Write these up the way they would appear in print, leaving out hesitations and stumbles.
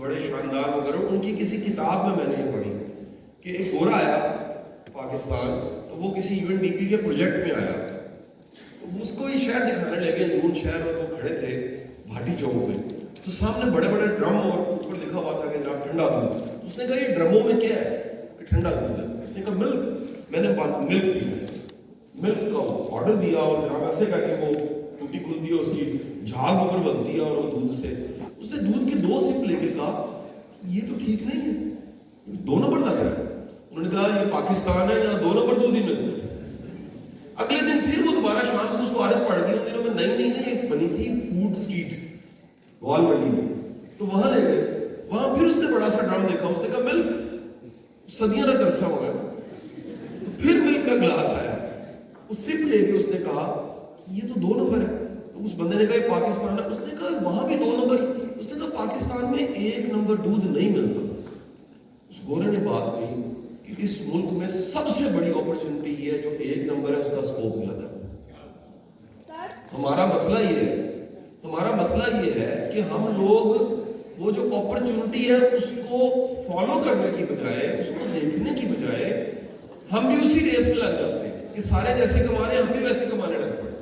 بڑے شاندار وغیرہ. ان کی کسی کتاب میں نے یہ پڑھی کہ ایک گورا آیا پاکستان, تو وہ کسی ایون ڈی پی کے پروجیکٹ میں آیا, تو اس کو یہ شہر دکھانے لگے, نون شہر, اور وہ کھڑے تھے بھاٹی چوک پہ, تو سامنے بڑے بڑے ڈرم اور اوپر لکھا ہوا تھا کہ جناب ٹھنڈا دودھ. اس نے کہا یہ ڈرموں میں کیا ہے؟ کہ ٹھنڈا دودھ ہے. اس نے کہا ملک. میں نے ملک پینا ہے. ملک کا آرڈر دیا, اور جناب ایسے کر کے وہ ٹوٹی کھلتی ہے, اس کی جھاگ اوپر بنتی ہے, اور وہ دودھ سے اس نے دودھ کے 2 سپ لے کے کہا یہ تو ٹھیک نہیں ہے, 2 نمبر لگ رہا ہے. انہوں نے کہا یہ پاکستان ہے, یہاں 2 نمبر دودھ ہی ملتا ہے. اگلے دن پھر وہ دوبارہ شام کو اس کو عادت پڑ گئی, ان دنوں میں نئی بنی تھی فوڈ اسٹریٹ گوال منڈی میں, تو وہاں لے گئے. وہاں پھر اس نے بڑا سا ڈرم دیکھا, اس نے کہا ملک. صدیاں کا ترسا ہو گیا. تو پھر ملک کا گلاس آیا, اس سپ لے کے اس نے کہا کہ یہ تو 2 نمبر ہے. تو اس بندے نے کہا یہ پاکستان ہے. اس نے کہا وہاں بھی 2 نمبر. اس نے کہا پاکستان میں 1 نمبر دودھ نہیں ملتا. اس گورے نے بات کہی کہ اس ملک میں سب سے بڑی اپرچونٹی یہ ہے جو 1 نمبر ہے, اس کا سکوپ زیادہ ہے. ہمارا مسئلہ یہ ہے کہ ہم لوگ وہ جو اپرچونٹی ہے اس کو فالو کرنے کی بجائے, اس کو دیکھنے کی بجائے, ہم بھی اسی ریس میں لگ جاتے ہیں کہ سارے جیسے کما رہے ہیں ہم بھی ویسے کمانے لگ پڑے.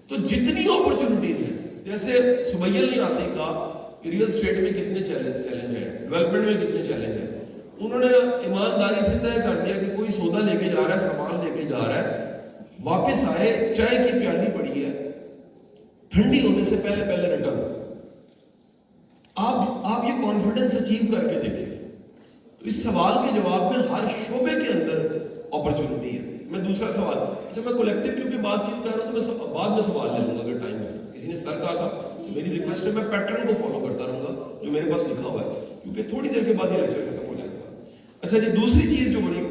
تو جتنی اپرچونٹیز ہیں, جیسے سمیل نے آتے کہا کہ ریئل اسٹیٹ میں کتنے چیلنج ہیں, ڈیولپمنٹ میں کتنے چیلنج ہیں. انہوں نے ایمانداری سے طے کر دیا کہ کوئی سودا لے کے جا رہا ہے, سامان لے کے جا رہا ہے, واپس آئے چائے کی پیالی پڑی ہے, ٹھنڈی ہونے سے پہلے ریٹرن. آپ یہ کانفیڈنس اچیو کر کے دیکھیں. تو اس سوال کے جواب میں ہر شعبے کے اندر اپرچونٹی ہے. میں دوسرا سوال, اچھا میں کولیکٹیو کیونکہ بات چیت کر رہا ہوں تو میں بعد میں سوال لے لوں گا اگر ٹائم ہے. کسی نے سر کہا تھا, میری ریکویسٹ ہے میں پیٹرن کو فالو کرتا رہوں گا جو میرے پاس لکھا ہوا ہے, کیونکہ تھوڑی دیر کے بعد یہ لیکچر ختم ہو جاتا ہے. اچھا جی, دوسری چیز جو بڑی